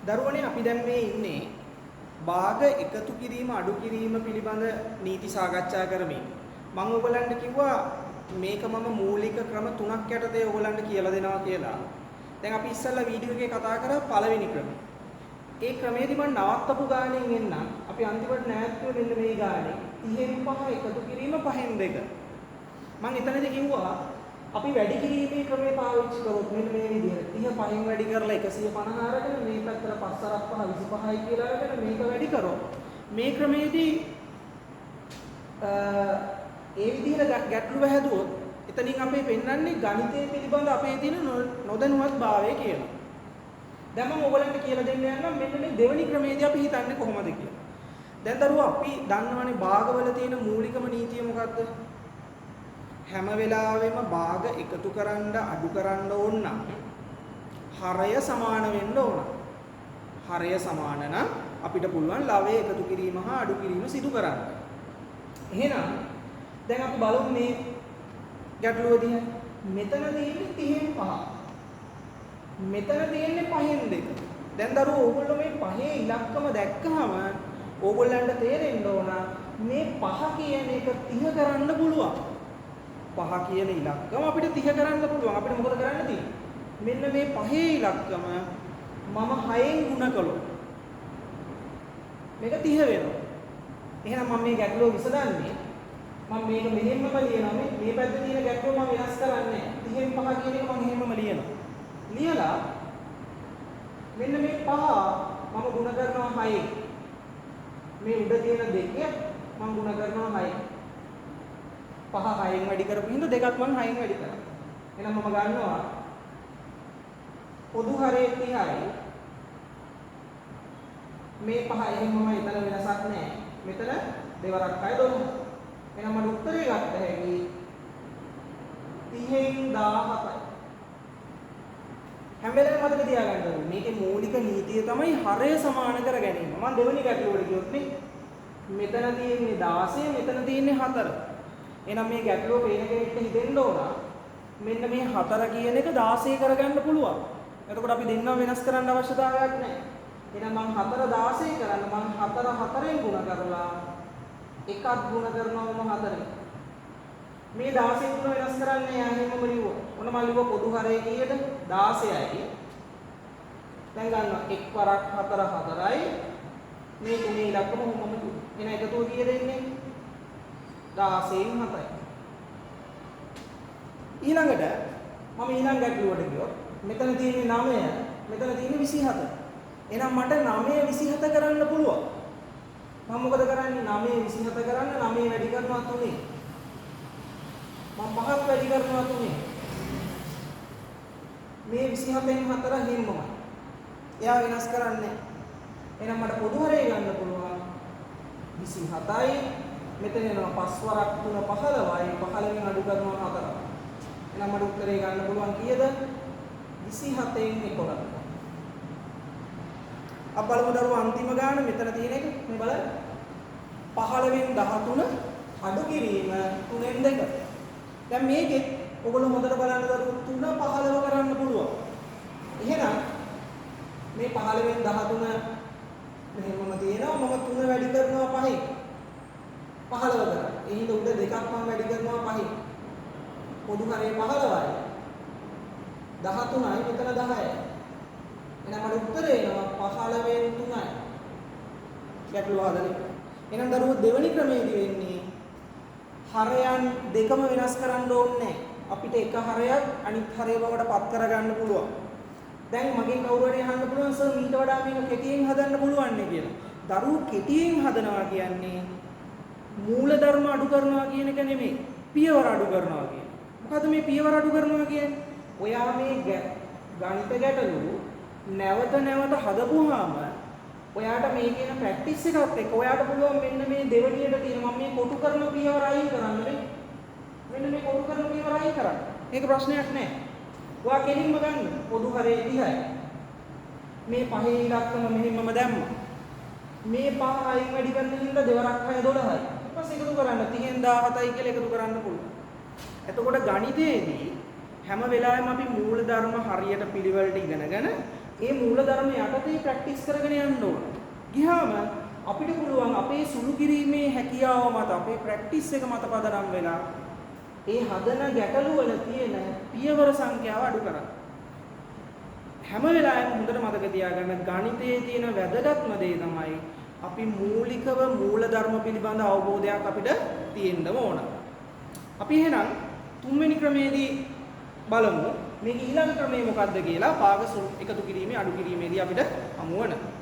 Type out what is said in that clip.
දරුවනේ අපි දැන් මේ ඉන්නේ භාග එකතු කිරීම අඩු කිරීම පිළිබඳ නීති සාකච්ඡා කරමින්. මම ඔයගලන්ට කිව්වා මේක මම මූලික ක්‍රම තුනක් යටතේ ඔයගලන්ට කියලා දෙනවා කියලා. දැන් අපි ඉස්සෙල්ලා වීඩියෝ එකේ කතා කරා පළවෙනි ක්‍රමය. ඒ ක්‍රමයේදී මම නවත්තපු ගානෙන් එන්නම්. අපි අන්තිමට නැවතුනේ මෙන්න මේ ගානේ. 30න් 5 එකතු කිරීම 5න් 2. මම එතනදී කිව්වා අපි වැඩි කිරීමේ ක්‍රමය පාවිච්චි කරොත් මෙන්න මේ විදිහට 30 5න් වැඩි කරලා 150 අරගෙන මේ පැත්තට 5 අරක් 5 25යි කියලා අරගෙන මේක වැඩි කරොත් මේ ක්‍රමයේදී ඒ විදිහට ගැටලුව හැදුවොත් එතනින් අපි පෙන්වන්නේ ගණිතය පිළිබඳ අපේ තියෙන නොදැනුවත් භාවය කියලා. දැන් මම ඔයගලන්ට කියලා දෙන්න යනවා මෙන්න මේ දෙවෙනි ක්‍රමයේදී අපි හිතන්නේ කොහොමද කියලා. දැන් දරුවෝ අපි දන්නවනේ භාගවල තියෙන මූලිකම නීතිය මොකක්ද? හැම වෙලාවෙම භාග එකතු කරන්න අඩු කරන්න ඕන නම් හරය සමාන වෙන්න ඕන. හරය සමාන නම් අපිට පුළුවන් ලවය එකතු කිරීම හා අඩු කිරීම සිදු කරන්න. එහෙනම් දැන් අපි බලමු මේ ගැටලුව දිහා. මෙතන තියෙන්නේ 30න් 5. මෙතන තියෙන්නේ 5න් 2. දැන් දරුවෝ ඕගොල්ලෝ මේ 5 ඉලක්කම දැක්කහම ඕගොල්ලන්ට තේරෙන්න ඕන මේ 5 කියන එක 30 කරන්න පුළුවන්. 5 කියන ඉලක්කම අපිට 30 කරන්න පුළුවන්. අපිට මොකද කරන්න තියෙන්නේ? මෙන්න මේ 5 ඉලක්කම මම 6න් ගුණ කළොත් මේක 30 වෙනවා. එහෙනම් මම මේ ගැටලුව විසඳන්නේ මම මේක මෙහෙමම ලියනවා. මේ පැත්තේ තියෙන ගැටලුව මම වෙනස් කරන්නේ නැහැ. 30න් 5 කියන එක මම එහෙමම ලියනවා. ලියලා මෙන්න මේ 5 මම ගුණ කරනවා 6න්. මේ උඩ තියෙන දෙක මම ගුණ කරනවා 6න්. 5 6න් වැඩි කරපු හින්දා දෙකක් මම 6න් වැඩි කරා. එහෙනම් මම ගන්නවා පොදු හරය 30යි. මේ 5 එහෙමම එතන වෙනසක් නැහැ. මෙතන දෙවරක් 6 12. එහෙනම් මම උත්තරේ ගත්ත හැකි 30න් 17යි. හැම වෙලේම මතක තියාගන්න ඕනේ මේකේ මූලික නීතිය තමයි හරය සමාන කර ගැනීම. මම දෙවෙනි ගැටලුවට ගියොත් මෙතන තියෙන්නේ 16 මෙතන තියෙන්නේ 4. එහෙනම් මේ ගැටලුව පේන කෙනෙක්ට හිතෙන්න ඕන මෙන්න මේ 4 කියන එක 16 කරගන්න පුළුවන්. එතකොට අපි දෙන්නව වෙනස් කරන්න අවශ්‍යතාවයක් නැහැ. එහෙනම් මම 4 16 කරන්න මම 4 4ෙන් ගුණ කරලා එකක් ගුණ කරනවා මම 4ෙන්. මේ 16 ගුණ වෙනස් කරන්නේ යන්නේම ලියුවා. ඔන්න මම ලියුවා පොදු හරය කීයද? 16යි. දැන් ගන්නවා 1 වරක් 4 4යි. මේ තුනේ ඉලක්කම මොකක්ද? එහෙනම් එකතුව කීයද එන්නේ? 16න් 7යි. ඊළඟට මම ඊළඟ ගැටලුවට ගියොත් මෙතන තියෙන්නේ 9 මෙතන තියෙන්නේ 27. එහෙනම් මට 9 27 කරන්න පුළුවන්. මම මොකද කරන්නේ 9 27 කරන්න 9 වැඩි කරනවා 3. මම 5ක් වැඩි කරනවා 3. මේ 27න් 4 හිම්මමයි. එයා වෙනස් කරන්නේ. එහෙනම් මට පොදු හරය ගන්න පුළුවන් 27යි. මෙතන එනවා 5 වරක් 3 15යි 15න් අඩු කරනවා 4. එහෙනම් මට උත්තරේ ගන්න පුළුවන් කීයද? 27න් 11. අප බලමු දරුවෝ අන්තිම ගාන මෙතන තියෙන එක මේ බලන්න 15න් 13 අඩු කිරීම 3න් 2. දැන් මේකෙත් ඔයගොල්ලෝ හොඳට බලන්න දරුවෝ 3 15 කරන්න පුළුවන්. එහෙනම් මේ 15න් 13 මෙහෙමම තියෙනවා මම 3 වැඩි කරනවා 5න් 15 කරා. ඒ හින්දා උඩ දෙකක් මම වැඩි කරනවා 5න්. පොදු හරය 15යි. 13යි මෙතන 10යි. එහෙනම් මට උත්තරේ එනවා 15න් 3යි. ගැටලුව හදන්න. එහෙනම් දරුවෝ දෙවෙනි ක්‍රමයේදී වෙන්නේ හරයන් දෙකම වෙනස් කරන්න ඕනේ නැහැ. අපිට එක හරයක් අනිත් හරය බවට පත් කරගන්න පුළුවන්. දැන් මගෙන් කවුරු හරි අහන්න පුළුවන් සර් ඊට වඩා මේක කෙටියෙන් හදන්න පුළුවන් නේ කියලා. දරුවෝ කෙටියෙන් හදනවා කියන්නේ මූල ධර්ම අඩු කරනවා කියන එක නෙමෙයි. පියවර අඩු කරනවා කියන්නේ. මොකද මේ පියවර අඩු කරනවා කියන්නේ? ඔයා මේ ගණිත ගැටලු නැවත නැවත හදපුවාම ඔයාට මේ කියන ප්‍රැක්ටිස් එකත් එක්ක ඔයාට පුළුවන් මෙන්න මේ දෙවණියට තියෙන මම මේ කොටු කරන පියවර අයින් කරන්න මෙන්න මේ කොටු කරන පියවර අයින් කරන්න. මේක ප්‍රශ්නයක් නෑ. ඔයා කෙලින්ම ගන්න පොදු හරේ 30යි. මේ පහේ ඉලක්කම මෙහෙමම දැම්මා. මේ පහ අයින් වැඩි කරන හින්දා දෙවරක් 6 12යි. ඊපස්සේ එකතු කරන්න 30න් 17යි කියලා එකතු කරන්න පුළුවන්. එතකොට ගණිතයේදී හැම වෙලාවෙම අපි මූල ධර්ම හරියට පිළිවෙලට ඉගෙනගෙන ඒ මූලධර්ම යටතේ ප්‍රැක්ටිස් කරගෙන යන්න ඕන. ගියාම අපිට පුළුවන් අපේ සුළු කිරීමේ හැකියාව මත අපේ ප්‍රැක්ටිස් එක මත පදනම් වෙලා ඒ හදන ගැටලු වල තියෙන පියවර සංඛ්‍යාව අඩු කරන්න. හැම වෙලාවෙම හොඳට මතක තියාගන්න ගණිතයේ තියෙන වැදගත්ම දේ තමයි අපි මූලිකව මූලධර්ම පිළිබඳ අවබෝධයක් අපිට තියෙන්න ඕන. අපි එහෙනම් තුන්වෙනි ක්‍රමයේදී බලමු මේක ඊළඟ ක්‍රමය මොකක්ද කියලා පාග එකතු කිරීමේ අඩු කිරීමේදී අපිට හමු වෙනවා.